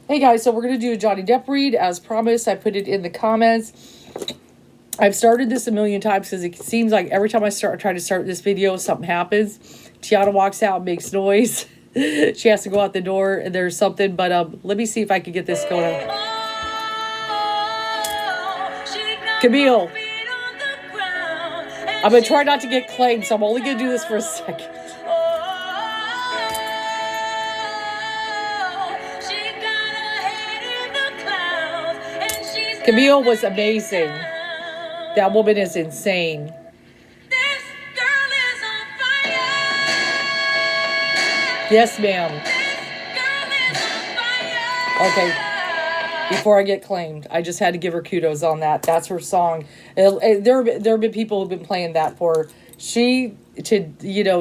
Hey guys, so we're going to do a Johnny Depp read. As promised, I put it in the comments. I've started this a million times because it seems like every time I try to start this video, something happens. Tiana walks out, makes noise. She has to go out the door and there's something. But let me see if I can get this going on. Camille. I'm going to try not to get claimed, so I'm only going to do this for a second. Camille was amazing. That woman is insane. Yes, ma'am. Okay. Before I get claimed, I just had to give her kudos on that. That's her song. There have been people who've been playing that for her.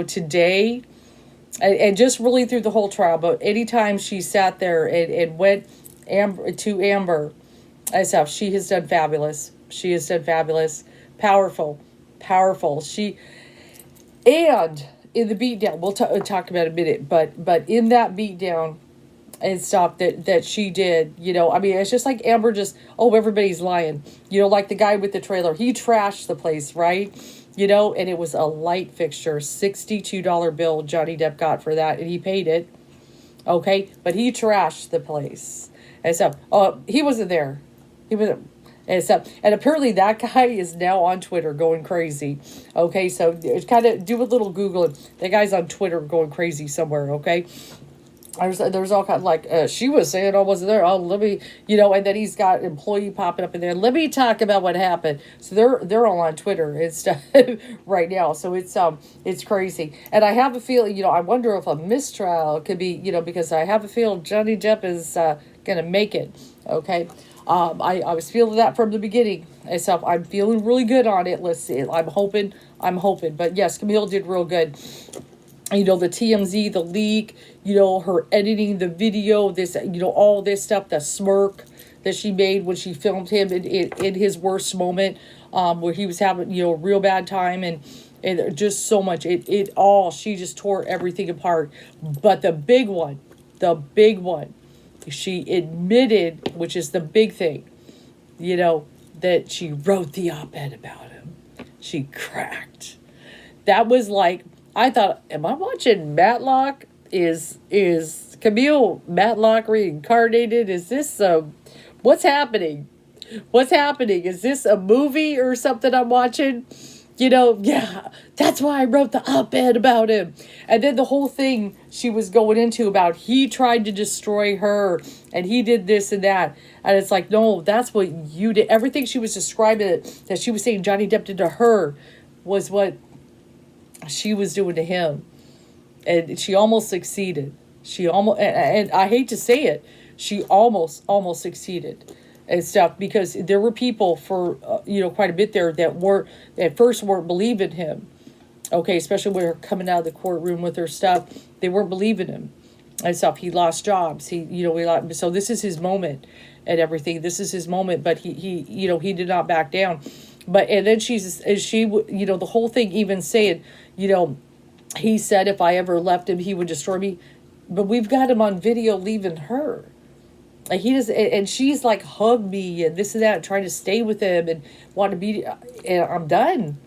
Today, and just really through the whole trial, but anytime she sat there and went to Amber, myself, she has done fabulous. She has done fabulous. Powerful. And in the beatdown, we'll talk about it in a minute, but in that beatdown and stuff that she did, I mean, it's just like Amber everybody's lying. Like the guy with the trailer, he trashed the place, right? And it was a light fixture, $62 bill Johnny Depp got for that, and he paid it. Okay, but he trashed the place. And so, he wasn't there. He was, and apparently that guy is now on Twitter going crazy. Okay, so it's kind of do a little Googling. That guy's on Twitter going crazy somewhere. Okay, there's all kind of like she was saying I wasn't there. Oh, let me, and then he's got employee popping up in there. Let me talk about what happened. So they're all on Twitter and stuff right now. So it's crazy. And I have a feeling, I wonder if a mistrial could be, because I have a feeling Johnny Depp is gonna make it. Okay. I was feeling that from the beginning and stuff. I'm feeling really good on it. Let's see. I'm hoping. But yes, Camille did real good. The TMZ, the leak, her editing the video, this, all this stuff, the smirk that she made when she filmed him in his worst moment, where he was having, a real bad time and just so much, she just tore everything apart. But the big one, she admitted, which is the big thing, that she wrote the op-ed about him. She cracked. That was like, I thought, am I watching Matlock? Is Camille Matlock reincarnated? Is this what's happening? Is this a movie or something I'm watching? Yeah, that's why I wrote the op-ed about him. And then the whole thing she was going into about he tried to destroy her and he did this and that. And it's like, no, that's what you did. Everything she was describing that she was saying Johnny Depp did to her was what she was doing to him. And she almost succeeded. And I hate to say it, she almost succeeded. And stuff, because there were people for quite a bit there that at first weren't believing him. Okay, especially when her coming out of the courtroom with her stuff, they weren't believing him and stuff. He lost jobs. So this is his moment and everything. This is his moment, but he did not back down. But and then she the whole thing even saying, he said if I ever left him, he would destroy me. But we've got him on video leaving her. Like he does, and she's like, hug me and this and that, trying to stay with him and want to be. And I'm done.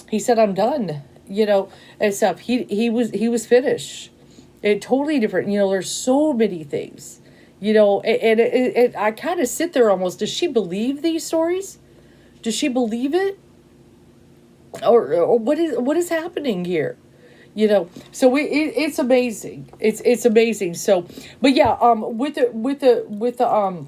He said, I'm done. And stuff. He was finished. It totally different. There's so many things. And I kind of sit there almost. Does she believe these stories? Does she believe it? Or what is happening here? So it's amazing. It's amazing. So, but yeah, with the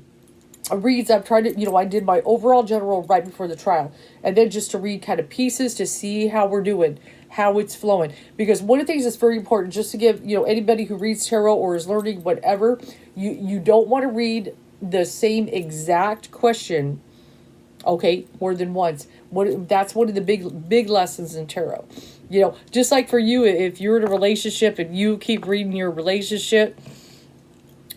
reads, I've tried to, I did my overall general right before the trial, and then just to read kind of pieces to see how we're doing, how it's flowing. Because one of the things that's very important, just to give, anybody who reads tarot or is learning whatever, you don't want to read the same exact question, okay, more than once. That's one of the big lessons in tarot. Just like for you, if you're in a relationship and you keep reading your relationship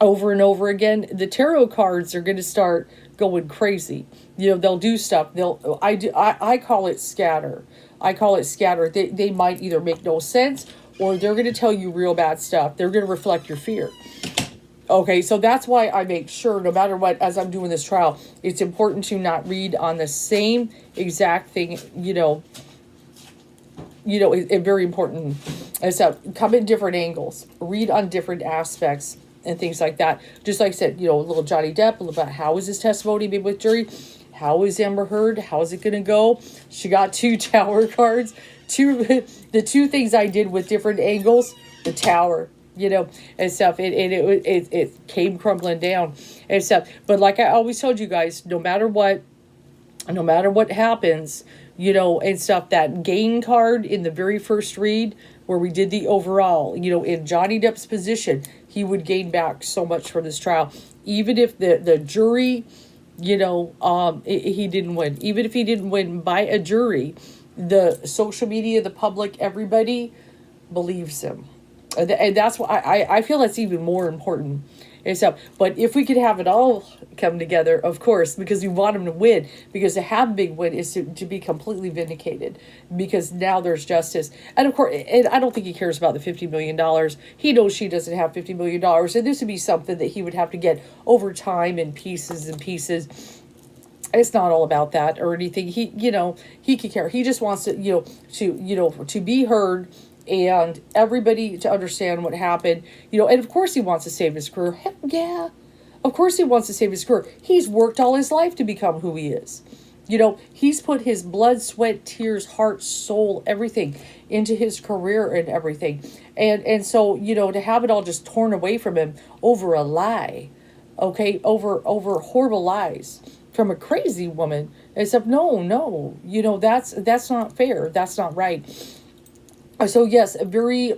over and over again, the tarot cards are going to start going crazy. They'll do stuff. I call it scatter. They might either make no sense or they're going to tell you real bad stuff. They're going to reflect your fear. Okay, so that's why I make sure, no matter what, as I'm doing this trial, it's important to not read on the same exact thing, it's very important. And so come in different angles, read on different aspects and things like that. Just like I said, a little Johnny Depp, a little about how is his testimony made with jury? How is Amber Heard? How is it going to go? She got 2 tower cards. The 2 things I did with different angles, the tower, and stuff. It came crumbling down and stuff. But like I always told you guys, no matter what happens, and stuff, that gain card in the very first read where we did the overall, in Johnny Depp's position, he would gain back so much from this trial. Even if the jury, he didn't win. Even if he didn't win by a jury, the social media, the public, everybody believes him. And that's why I feel that's even more important. And so, but if we could have it all come together, of course, because we want him to win, because to have a big win is to be completely vindicated, because now there's justice. And of course, and I don't think he cares about the $50 million. He knows she doesn't have $50 million. And this would be something that he would have to get over time in pieces and pieces. It's not all about that or anything. He could care. He just wants to, to be heard, and everybody to understand what happened, and of course he wants to save his career. Heck yeah. Of course he wants to save his career. He's worked all his life to become who he is. He's put his blood, sweat, tears, heart, soul, everything into his career and everything. And so, to have it all just torn away from him over a lie, okay, over horrible lies from a crazy woman, except no, that's not fair. That's not right. So yes, a very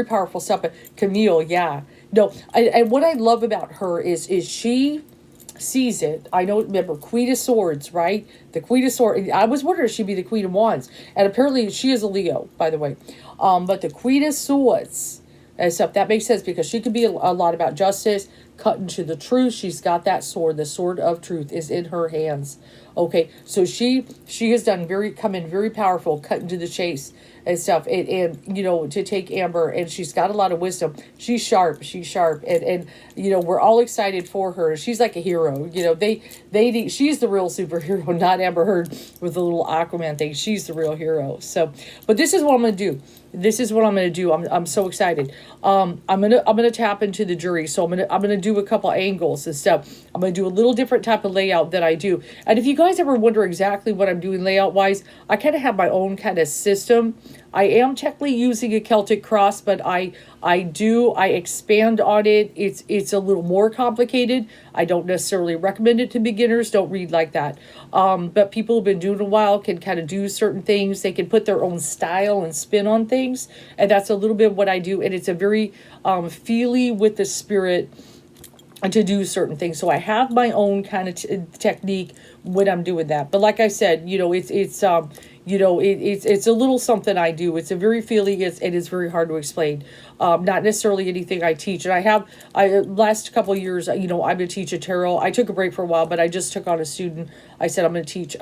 powerful stuff. But Camille, yeah, no, and what I love about her is she sees it. I know. Remember, Queen of Swords, right? The Queen of Swords. I was wondering if she'd be the Queen of Wands, and apparently she is a Leo, by the way. But the Queen of Swords and stuff, that makes sense, because she could be a lot about justice, cutting to the truth. She's got that sword. The sword of truth is in her hands. Okay, so she has come in very powerful, cutting to the chase and stuff, and to take Amber, and she's got a lot of wisdom. She's sharp, and we're all excited for her. She's like a hero. She's the real superhero, not Amber Heard with the little Aquaman thing. She's the real hero. So, but this is what I'm gonna do. I'm so excited. I'm gonna tap into the jury. So I'm gonna do a couple angles and stuff. I'm gonna do a little different type of layout that I do. And if you guys ever wonder exactly what I'm doing layout wise, I kind of have my own kind of system. I am technically using a Celtic cross, but I expand on it. It's a little more complicated. I don't necessarily recommend it to beginners. Don't read like that. But people who've been doing it a while can kind of do certain things. They can put their own style and spin on things. And that's a little bit of what I do. And it's a very feely with the spirit to do certain things. So I have my own kind of technique when I'm doing that. But like I said, it's a little something I do. It's a very feeling. It is very hard to explain. Not necessarily anything I teach. And last couple of years, I'm going to teach a tarot. I took a break for a while, but I just took on a student. I said I'm going to teach.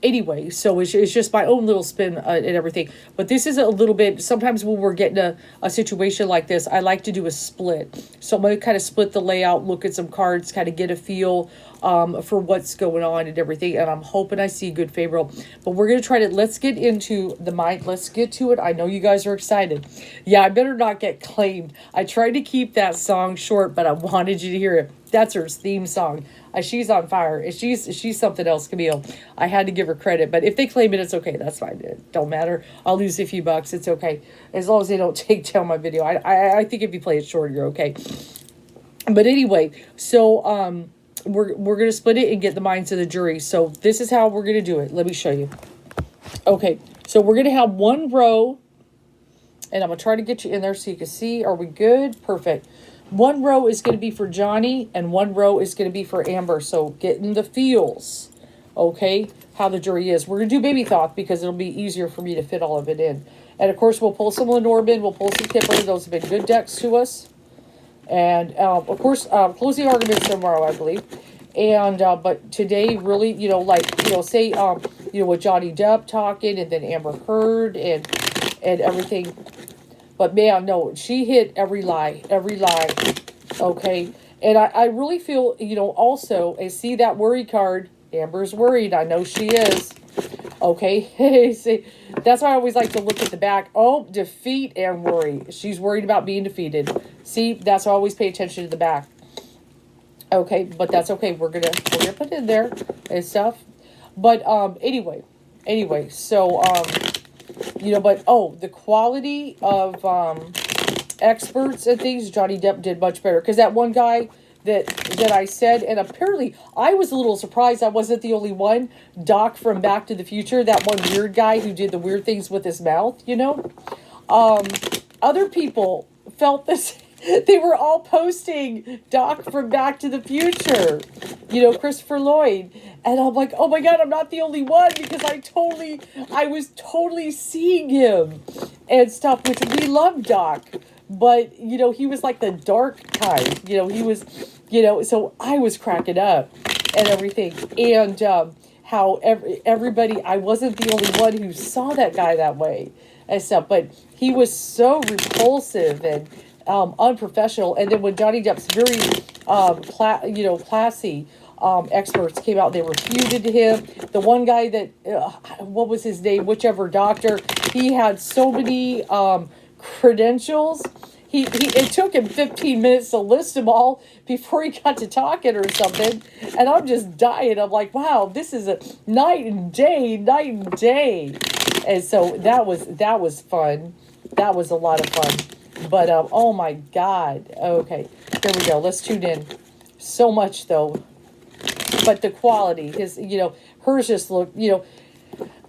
Anyway, so it's just my own little spin and everything. But this is a little bit, sometimes when we're getting a situation like this, I like to do a split. So I'm going to kind of split the layout, look at some cards, kind of get a feel for what's going on and everything. And I'm hoping I see good favorable. But we're going to try to, let's get into the mind. Let's get to it. I know you guys are excited. Yeah, I better not get claimed. I tried to keep that song short, but I wanted you to hear it. That's her theme song. She's on fire. She's something else, Camille. I had to give her credit, but if they claim it, it's okay. That's fine. It don't matter. I'll lose a few bucks. It's okay. As long as they don't take down my video. I think if you play it short, you're okay. But anyway, so we're going to split it and get the minds of the jury. So this is how we're going to do it. Let me show you. Okay, so we're going to have one row, and I'm going to try to get you in there so you can see. Are we good? Perfect. One row is going to be for Johnny, and one row is going to be for Amber. So getting the feels, okay, how the jury is. We're going to do Baby Thoth because it'll be easier for me to fit all of it in. And, of course, we'll pull some Lenormand. We'll pull some Kipper. Those have been good decks to us. And, of course, closing arguments tomorrow, I believe. And, but today, really, say, with Johnny Depp talking and then Amber Heard and everything. But, man, no, she hit every lie. Okay. And I really feel, also, I see that worry card. Amber's worried. I know she is. Okay. See, that's why I always like to look at the back. Oh, defeat and worry. She's worried about being defeated. See, that's why I always pay attention to the back. Okay, but that's okay. We're gonna put it in there and stuff. But anyway, so but the quality of experts and things, Johnny Depp did much better, because that one guy that I said, and apparently I was a little surprised I wasn't the only one. Doc from Back to the Future, that one weird guy who did the weird things with his mouth, other people felt this. They were all posting Doc from Back to the Future, Christopher Lloyd. And I'm like, oh my God, I'm not the only one, because I was totally seeing him and stuff, which we love Doc. But, he was like the dark kind, he was, so I was cracking up and everything. And how everybody, I wasn't the only one who saw that guy that way and stuff, but he was so repulsive and unprofessional. And then when Johnny Depp's very, classy experts came out, they refuted him. The one guy that, what was his name? Whichever doctor, he had so many credentials. It took him 15 minutes to list them all before he got to talking or something. And I'm just dying. I'm like, wow, this is a night and day. And so that was fun. That was a lot of fun. But, oh my God. Okay, here we go. Let's tune in. So much, though. But the quality, hers just look,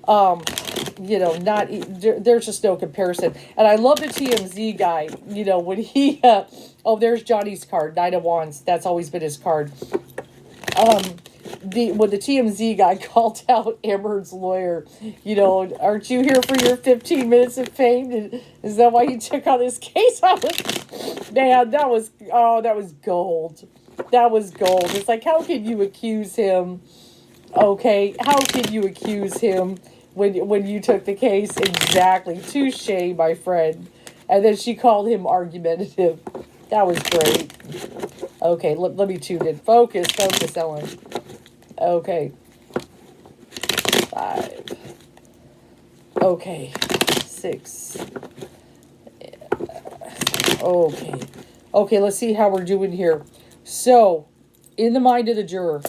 not, there's just no comparison. And I love the TMZ guy, when he, there's Johnny's card, Knight of Wands. That's always been his card. When the TMZ guy called out Amber Heard's lawyer, aren't you here for your 15 minutes of fame? Is that why you took on this case? Man, that was gold. That was gold. It's like, how can you accuse him? Okay, how can you accuse him when you took the case? Exactly. Touche, my friend. And then she called him argumentative. That was great. Okay, let me tune in. Focus, Ellen. Okay. 5. Okay. 6. Okay. Okay, let's see how we're doing here. So, in the mind of the juror,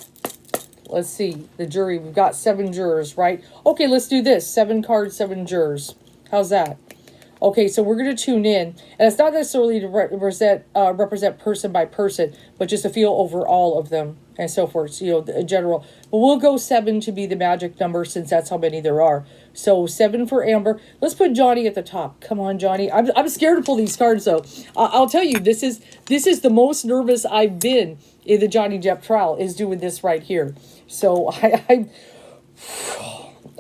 let's see, the jury, we've got 7 jurors, right? Okay, let's do this. 7 cards, 7 jurors. How's that? Okay, so we're going to tune in. And it's not necessarily to represent person by person, but just to feel over all of them and so forth, in general. But we'll go 7 to be the magic number, since that's how many there are. So 7 for Amber. Let's put Johnny at the top. Come on, Johnny. I'm scared to pull these cards, though. I'll tell you, this is the most nervous I've been in the Johnny Depp trial, is doing this right here. So I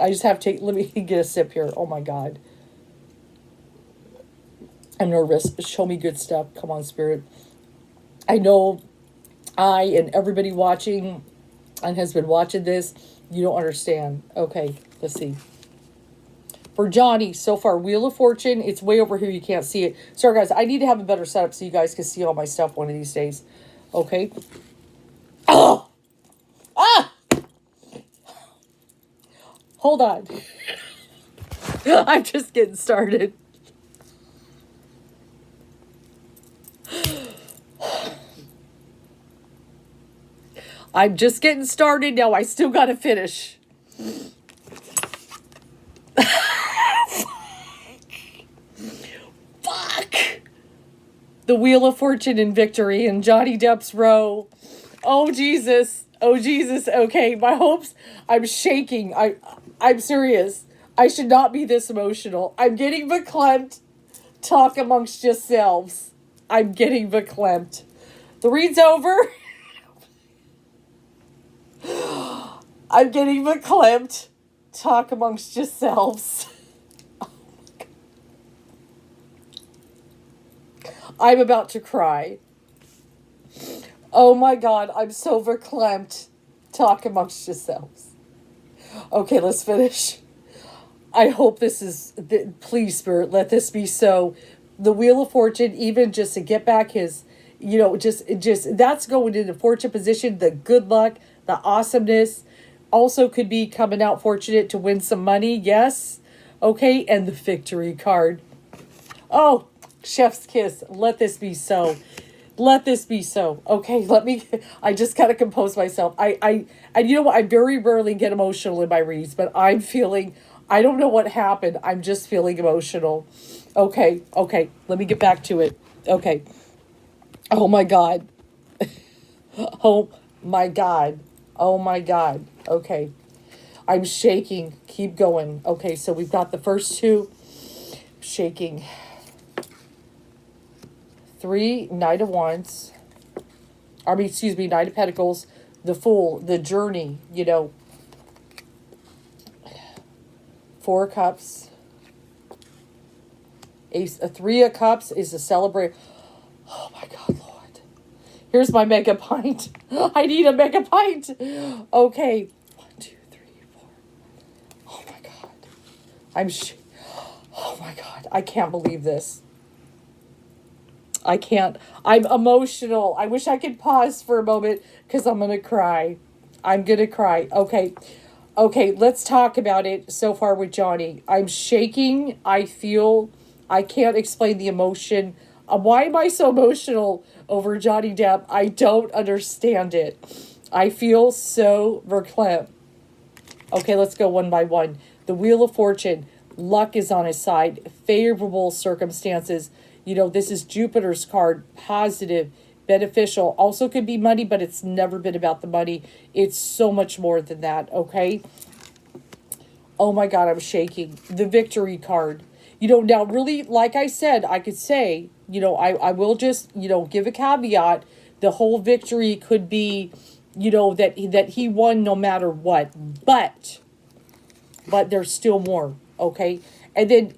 just have to let me get a sip here. Oh my God. I'm nervous. Show me good stuff. Come on, Spirit. I know I and everybody watching and has been watching this, you don't understand. Okay, let's see. For Johnny, so far, Wheel of Fortune. It's way over here. You can't see it. Sorry, guys. I need to have a better setup so you guys can see all my stuff one of these days. Okay. Oh! Ah! Hold on. I'm just getting started. I'm just getting started now. I still got to finish. Fuck. The Wheel of Fortune and victory in Johnny Depp's row. Oh, Jesus. Oh, Jesus. Okay, my hopes. I'm shaking. I'm serious. I should not be this emotional. I'm getting verklempt. Talk amongst yourselves. I'm getting verklempt. The read's over. I'm getting verklempt. Talk amongst yourselves. I'm about to cry. Oh my God, I'm so verklempt. Talk amongst yourselves. Okay, let's finish. I hope this is, please, Spirit, let this be so. The Wheel of Fortune, even just to get back his just that's going into fortune position, the good luck, the awesomeness. Also could be coming out fortunate to win some money, yes. Okay, and the victory card. Oh, chef's kiss. Let this be so. Let this be so. Okay, I just gotta compose myself. And you know what? I very rarely get emotional in my reads, but I don't know what happened. I'm just feeling emotional. Okay, let me get back to it. Okay. Oh my God. Oh my God. Oh my God. Okay. I'm shaking. Keep going. Okay, so we've got the first two. Shaking. 3, Knight of Wands. Knight of Pentacles. The Fool. The Journey. 4 of Cups. A 3 of Cups is a celebrate. Oh my God, Lord. Here's my mega pint. I need a mega pint. Okay. 1, 2, 3, 4. Oh my God. Oh my God. I can't believe this. I can't. I'm emotional. I wish I could pause for a moment because I'm going to cry. I'm going to cry. Okay. Okay, let's talk about it so far with Johnny. I'm shaking. I can't explain the emotion. Why am I so emotional over Johnny Depp? I don't understand it. I feel so verklempt. Okay, let's go one by one. The Wheel of Fortune. Luck is on his side. Favorable circumstances. This is Jupiter's card. Positive, beneficial. Also could be money, but it's never been about the money. It's so much more than that, okay? Oh my God, I'm shaking. The Victory card. Now really, like I said, I could say, I will just, give a caveat. The whole victory could be, that he won no matter what. But there's still more, okay? And then,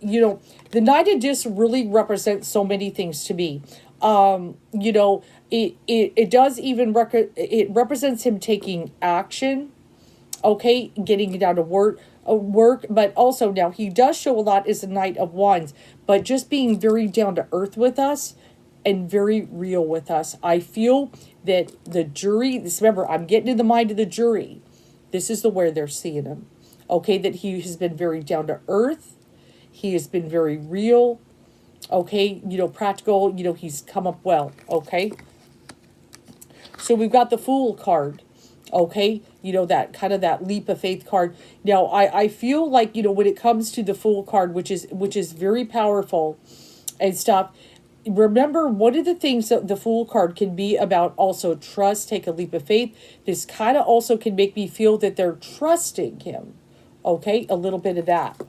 the Knight of Discs really represents so many things to me. It does even, it represents him taking action, okay? Getting down to work, but also now he does show a lot as a Knight of Wands, but just being very down to earth with us and very real with us. I feel that the jury, remember, I'm getting in the mind of the jury. This is the way they're seeing him. Okay, that he has been very down to earth. He has been very real. Okay, practical. He's come up well. Okay. So we've got the Fool card. Okay, that kind of that leap of faith card. Now, I feel like, when it comes to the Fool card, which is very powerful and stuff, remember, one of the things that the Fool card can be about also trust, take a leap of faith. This kind of also can make me feel that they're trusting him. Okay, a little bit of that.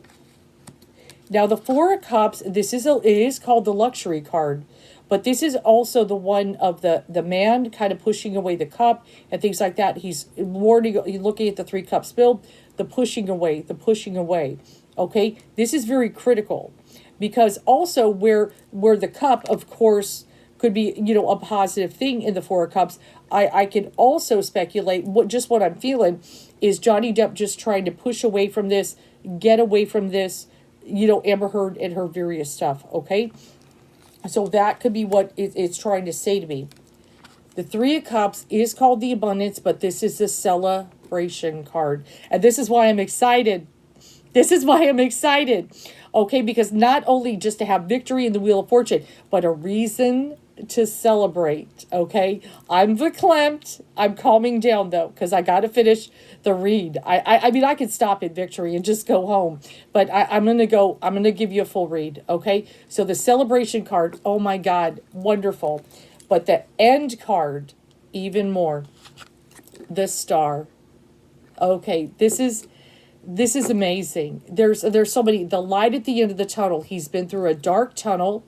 Now, the 4 of Cups, it is called the Luxury card. But this is also the one of the man kind of pushing away the cup and things like that. He's looking at the 3 cups spilled, the pushing away. Okay, this is very critical because also where the cup, of course, could be, a positive thing in the 4 of Cups. I can also speculate what I'm feeling is Johnny Depp just trying to push away from this, get away from this, Amber Heard and her various stuff. Okay. So that could be what it's trying to say to me. The 3 of Cups is called the Abundance, but this is the Celebration card. And this is why I'm excited. Okay, because not only just to have victory in the Wheel of Fortune, but a reason to celebrate. Okay, I'm verklempt. I'm calming down though, because I got to finish the read. I mean, I could stop at victory and just go home, but I'm gonna give you a full read. Okay, so the Celebration card. Oh my God, wonderful. But the End card, even more. The Star. Okay, this is amazing. There's so many. The light at the end of the tunnel. He's been through a dark tunnel,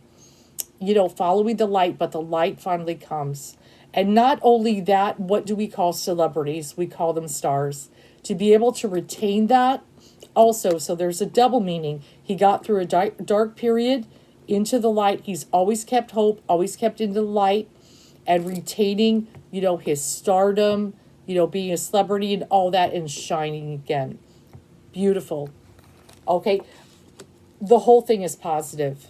following the light, but the light finally comes. And not only that, what do we call celebrities? We call them stars. To be able to retain that also, so there's a double meaning. He got through a dark period into the light. He's always kept hope, always kept into the light, and retaining, his stardom, being a celebrity and all that, and shining again. Beautiful. Okay. The whole thing is positive.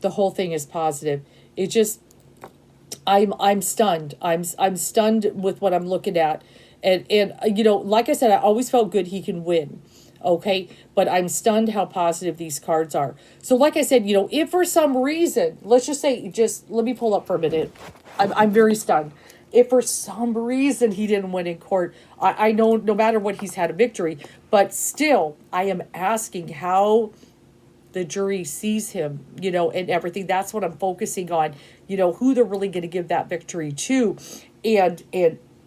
It just, I'm stunned. I'm stunned with what I'm looking at. And you know, like I said, I always felt good he can win. Okay, but I'm stunned how positive these cards are. So like I said, you know, if for some reason, let's just say, just let me pull up for a minute. I'm very stunned. If for some reason he didn't win in court, I know no matter what, he's had a victory, but still I am asking how the jury sees him, you know, and everything. That's what I'm focusing on, you know, who they're really going to give that victory to. And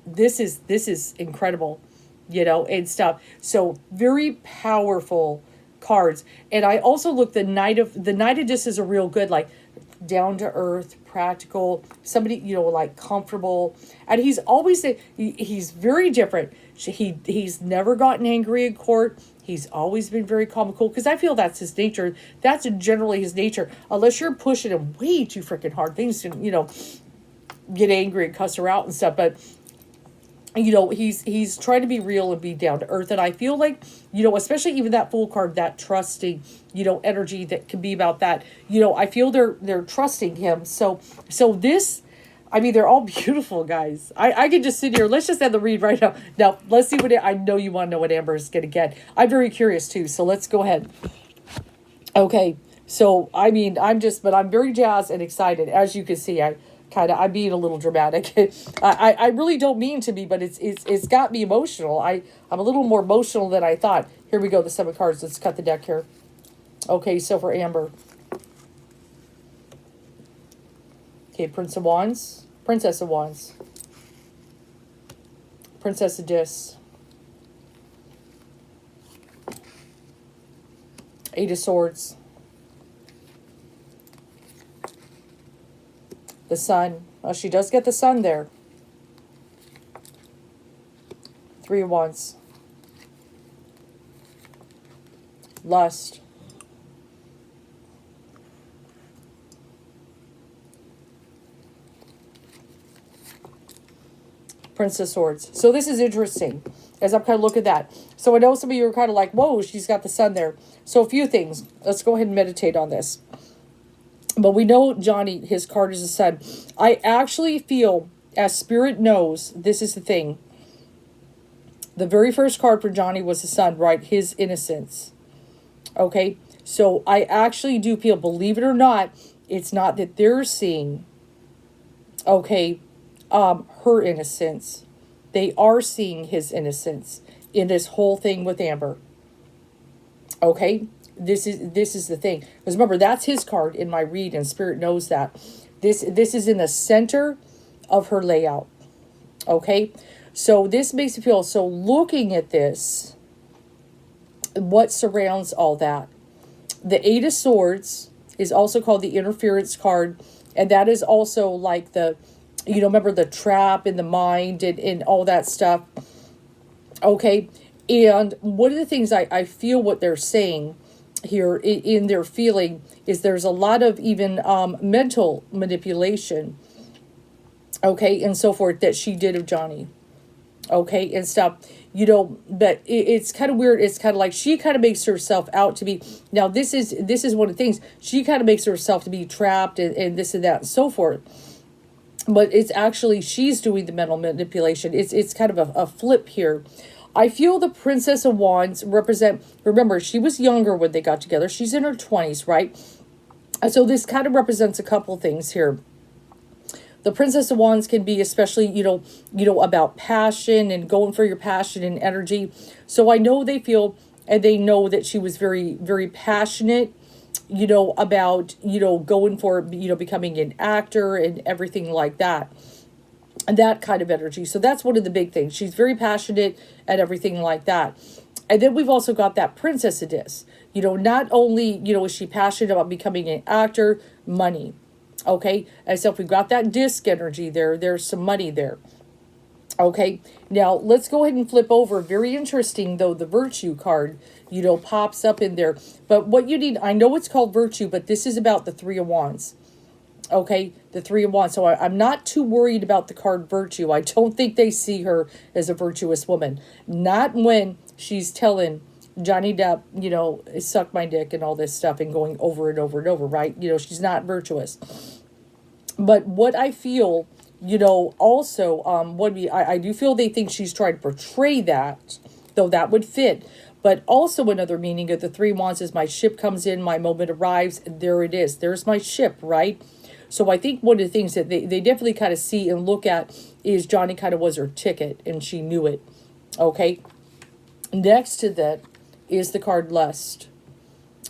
this is incredible, you know, and stuff. So very powerful cards. And I also look, the Knight of Discs is a real good, like, down to earth, practical, somebody, you know, like comfortable. And he's always he's very different. He's never gotten angry in court. He's always been very calm and cool, because I feel that's his nature. That's generally his nature. Unless you're pushing him way too freaking hard, things can, you know, get angry and cuss her out and stuff. But you know, he's trying to be real and be down to earth. And I feel like, you know, especially even that Fool card, that trusting, you know, energy that can be about that, you know, I feel they're trusting him. So this, I mean, they're all beautiful, guys. I could just sit here. Let's just have the read right now. Now, let's see what I know you want to know what Amber is going to get. I'm very curious too. So let's go ahead. Okay. So, I mean, but I'm very jazzed and excited. As you can see, I'm being a little dramatic. I really don't mean to be, but it's got me emotional. I'm a little more emotional than I thought. Here we go, the 7 cards. Let's cut the deck here. Okay, so for Amber. Okay, Prince of Wands, Princess of Wands, Princess of Discs, 8 of Swords, the Sun. Oh, she does get the Sun there. 3 of Wands, Lust, Princess of Swords. So this is interesting as I'm kind of looking at that. So I know some of you are kind of like, whoa, she's got the Sun there. So a few things. Let's go ahead and meditate on this. But we know Johnny, his card is the Sun. I actually feel, as Spirit knows, this is the thing. The very first card for Johnny was the Sun, right? His innocence. Okay? So I actually do feel, believe it or not, it's not that they're seeing, okay, her innocence. They are seeing his innocence in this whole thing with Amber. Okay? This is the thing. Because remember, that's his card in my read, and Spirit knows that. This is in the center of her layout. Okay? So this makes me feel, so looking at this, what surrounds all that? The 8 of Swords is also called the interference card. And that is also like the, you know, remember the trap in the mind and all that stuff. Okay. And one of the things I feel what they're saying here in their feeling is there's a lot of even mental manipulation. Okay. And so forth that she did of Johnny. Okay. And stuff, you know, but it's kind of weird. It's kind of like she kind of makes herself out to be, now this is one of the things, she kind of makes herself to be trapped and this and that and so forth. But it's actually, she's doing the mental manipulation. It's kind of a flip here. I feel the Princess of Wands represent, remember, she was younger when they got together. She's in her 20s, right? And so this kind of represents a couple things here. The Princess of Wands can be especially, you know, about passion and going for your passion and energy. So I know they feel, and they know that she was very, very passionate, you know, about, you know, going for, you know, becoming an actor and everything like that. And that kind of energy. So that's one of the big things. She's very passionate and everything like that. And then we've also got that Princess of Discs. You know, not only, you know, is she passionate about becoming an actor, money. Okay. And so if we've got that disc energy there, there's some money there. Okay. Now let's go ahead and flip over. Very interesting though, the Virtue card, you know, pops up in there. But what you need, I know it's called Virtue, but this is about the 3 of Wands. Okay, the 3 of Wands. So I'm not too worried about the card Virtue. I don't think they see her as a virtuous woman. Not when she's telling Johnny Depp, you know, suck my dick and all this stuff and going over and over and over, right? You know, she's not virtuous. But what I feel, also, I do feel they think she's trying to portray that, though that would fit. But also another meaning of the three wands is my ship comes in, my moment arrives, and there it is. There's my ship, right? So I think one of the things that they definitely kind of see and look at is Johnny kind of was her ticket, and she knew it. Okay. Next to that is the card lust.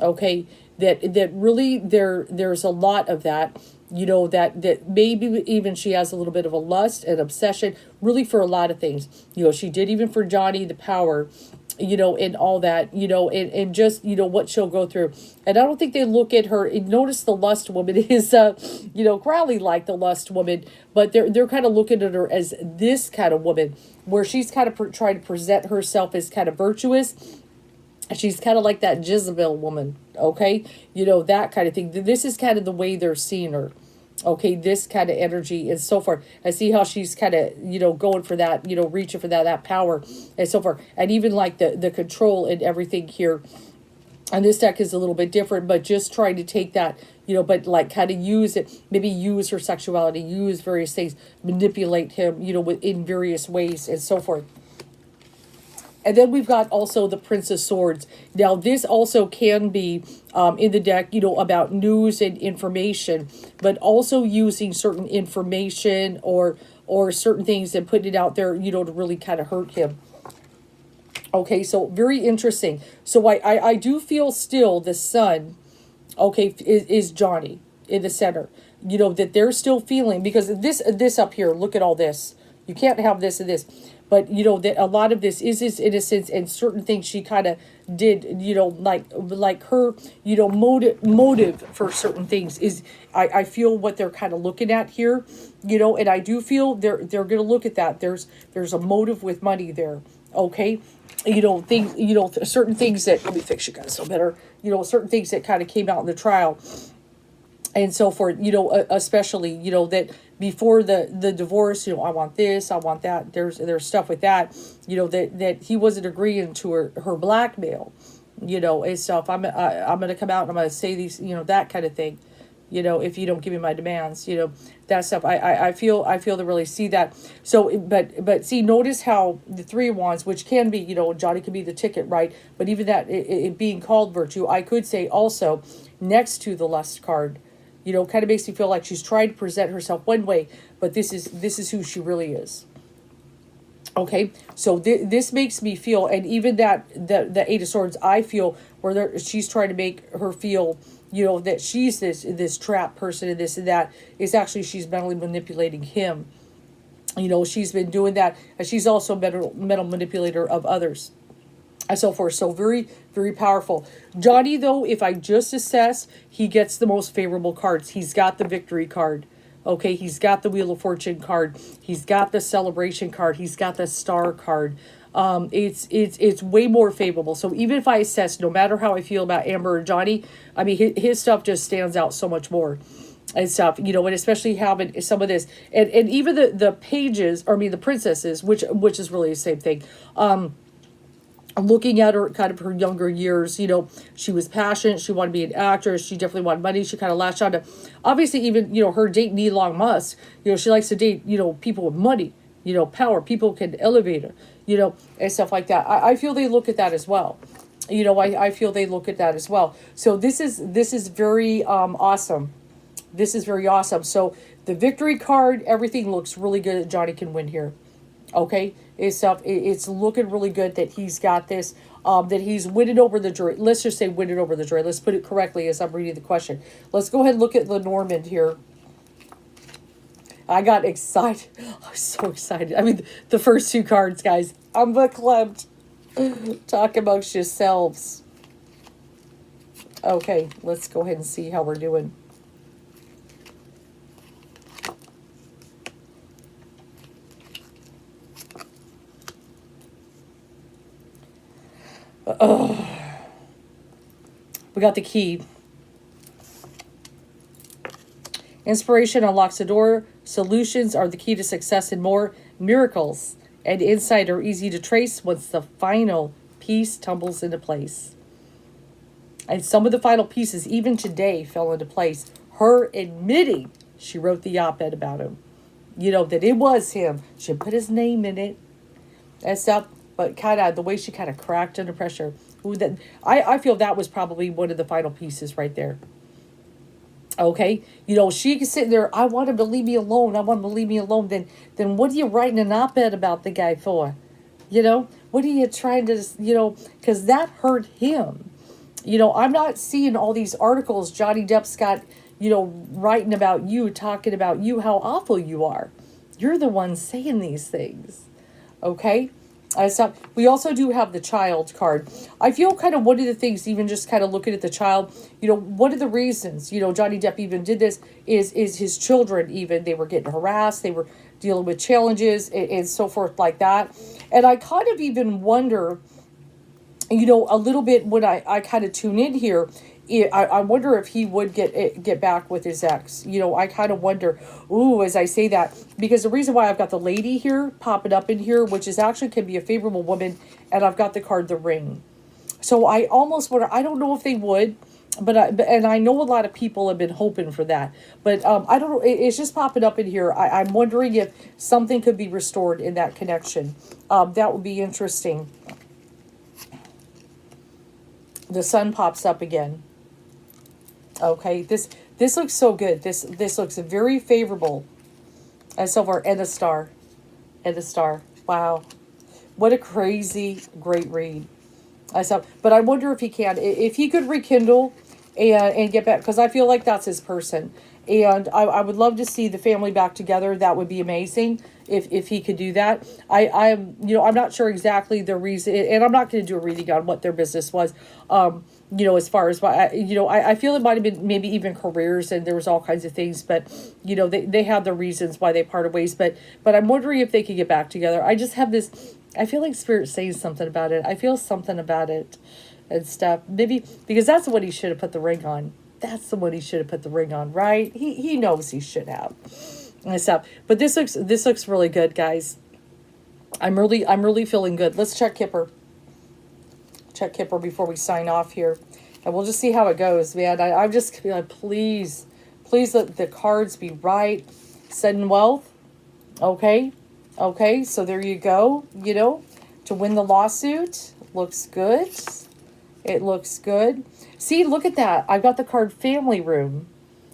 Okay, that really there's a lot of that, that maybe even she has a little bit of a lust and obsession really for a lot of things. She did even for Johnny the power, and all that, and just, what she'll go through. And I don't think they look at her and notice the lust woman is, Crowley like the lust woman, but they're kind of looking at her as this kind of woman where she's kind of trying to present herself as kind of virtuous. She's kind of like that Jezebel woman, okay? That kind of thing. This is kind of the way they're seeing her, okay? This kind of energy and so forth. I see how she's kind of, going for that, reaching for that power and so forth. And even like the control and everything here. And this deck is a little bit different, but just trying to take that, but like kind of use it, maybe use her sexuality, use various things, manipulate him, in various ways and so forth. And then we've got also the Prince of Swords. Now, this also can be in the deck, about news and information, but also using certain information or certain things and putting it out there, to really kind of hurt him. Okay, so very interesting. So I do feel still the Sun, okay, is Johnny in the center. That they're still feeling, because this up here, look at all this. You can't have this and this. But, that a lot of this is his innocence and certain things she kind of did, like her, motive for certain things is, I feel what they're kind of looking at here, and I do feel they're going to look at that. There's a motive with money there. Okay. Things, certain things that, let me fix you guys so better, certain things that kind of came out in the trial and so forth, especially, that before the divorce, I want this, I want that. There's stuff with that, that he wasn't agreeing to her blackmail, and stuff. I'm going to come out and I'm going to say these, that kind of thing, if you don't give me my demands, that stuff. I feel to really see that. So, but see, notice how the Three of Wands, which can be, Johnny can be the ticket, right? But even that, it being called virtue, I could say also next to the lust card, kind of makes me feel like she's trying to present herself one way, but this is who she really is. Okay, so this makes me feel, and even that the Eight of Swords, I feel where she's trying to make her feel, that she's this trap person and this and that, is actually she's mentally manipulating him. She's been doing that, and she's also a mental manipulator of others. And so forth. So very, very powerful. Johnny, though, if I just assess, he gets the most favorable cards. He's got the victory card. Okay, he's got the Wheel of Fortune card. He's got the celebration card. He's got the star card. It's way more favorable. So even if I assess, no matter how I feel about Amber or Johnny, I mean, his stuff just stands out so much more and stuff, and especially having some of this, and even the pages, or I mean the princesses, which is really the same thing. Looking at her, kind of her younger years, she was passionate. She wanted to be an actress. She definitely wanted money. She kind of latched on to, obviously, even, her date Elon Musk, she likes to date, people with money, power. People can elevate her, and stuff like that. I feel they look at that as well. I feel they look at that as well. So this is very awesome. This is very awesome. So the victory card, everything looks really good. Johnny can win here. Okay, it's looking really good that he's got this, that he's winning over the jury. Let's just say winning over the jury. Let's put it correctly as I'm reading the question. Let's go ahead and look at Lenormand here. I got excited. I was so excited. I mean, the first two cards, guys. I'm verklempt. Talk amongst yourselves. Okay, let's go ahead and see how we're doing. We got the key. Inspiration unlocks the door. Solutions are the key to success and more. Miracles and insight are easy to trace once the final piece tumbles into place. And some of the final pieces, even today, fell into place. Her admitting She wrote the op-ed about him. You know, that it was him. She put his name in it and stuff. But kind of the way she kind of cracked under pressure. Ooh, that I feel that was probably one of the final pieces right there. Okay, you know, she can sit there. I want him to leave me alone. I want him to leave me alone. Then what are you writing an op-ed about the guy for? You know, what are you trying to, you know, because that hurt him. You know, I'm not seeing all these articles Johnny Depp's got, you know, writing about you, talking about you, how awful you are. You're the one saying these things. Okay? So we also do have the child card. I feel kind of one of the things, even just kind of looking at the child, you know, one of the reasons, you know, Johnny Depp even did this is his children even, they were getting harassed, they were dealing with challenges and so forth like that. And I kind of even wonder, you know, a little bit when I kind of tune in here, I wonder if he would get back with his ex. You know, I kind of wonder, ooh, as I say that, because the reason why I've got the lady here popping up in here, which is actually can be a favorable woman, and I've got the card, the ring. So I almost wonder, I don't know if they would, and I know a lot of people have been hoping for that, but I don't know, it's just popping up in here. I'm wondering if something could be restored in that connection. That would be interesting. The sun pops up again. Okay, this looks so good. This looks very favorable. And so far, and a star. And a star. Wow. What a crazy, great read. But I wonder if he can. If he could rekindle and get back, because I feel like that's his person. And I would love to see the family back together. That would be amazing if he could do that. I'm not sure exactly the reason, and I'm not going to do a reading on what their business was. You know, as far as, I feel it might have been maybe even careers, and there was all kinds of things, but, you know, they had the reasons why they parted ways, but I'm wondering if they could get back together. I just have this, I feel like Spirit saying something about it. I feel something about it and stuff. Maybe, because that's the one he should have put the ring on. That's the one he should have put the ring on, right? He knows he should have and stuff. But this looks really good, guys. I'm really feeling good. Let's check Kipper. Check Kipper before we sign off here, and we'll just see how it goes, man. I'm just like, please let the cards be right. Sudden wealth. Okay. So there you go. You know, to win the lawsuit. Looks good. It looks good. See, look at that. I've got the card family room.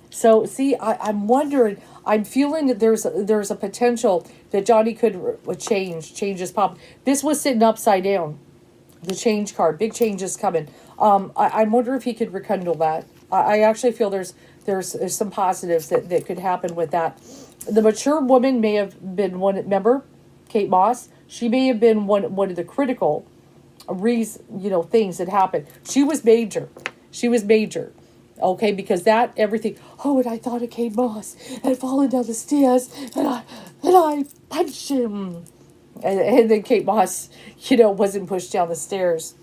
So see, I'm wondering, I'm feeling that there's a potential that Johnny could change his pop. This was sitting upside down. The change card, big changes coming. I wonder if he could rekindle that. I actually feel there's some positives that could happen with that. The mature woman may have been one. Remember, Kate Moss. She may have been one of the critical things that happened. She was major. Okay, because that everything. Oh, and I thought of Kate Moss had fallen down the stairs, and I punched him. And then Kate Moss, wasn't pushed down the stairs.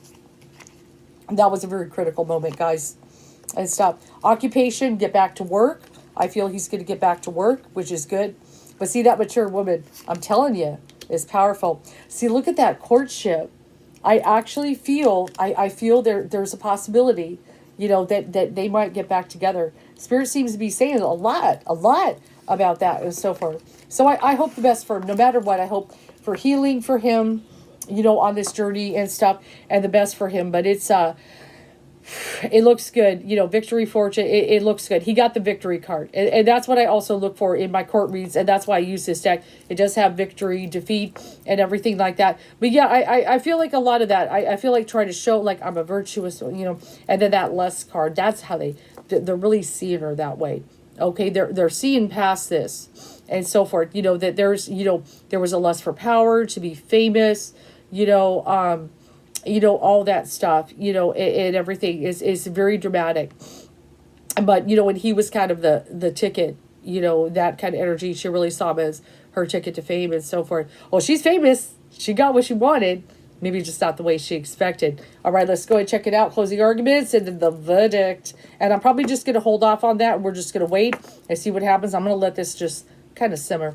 That was a very critical moment, guys. And stop. Occupation, get back to work. I feel he's going to get back to work, which is good. But see, that mature woman, I'm telling you, is powerful. See, look at that courtship. I actually feel, I feel there's a possibility, that they might get back together. Spirit seems to be saying a lot about that and so forth. So I hope the best for him, no matter what. I hope for healing for him, on this journey and stuff, and the best for him. But it looks good, victory, fortune, it looks good. He got the victory card, and that's what I also look for in my court reads, and that's why I use this deck. It does have victory, defeat, and everything like that. But yeah, I feel like a lot of that, I feel like trying to show like I'm a virtuous, and then that lust card, that's how they're really seeing her that way. Okay, they're seeing past this and so forth, that there's, there was a lust for power, to be famous, all that stuff, and everything is very dramatic. But, when he was kind of the ticket, that kind of energy, she really saw him as her ticket to fame and so forth. Well, she's famous. She got what she wanted. Maybe just not the way she expected. All right, let's go ahead and check it out. Closing arguments and then the verdict. And I'm probably just going to hold off on that. We're just going to wait and see what happens. I'm going to let this just kind of simmer.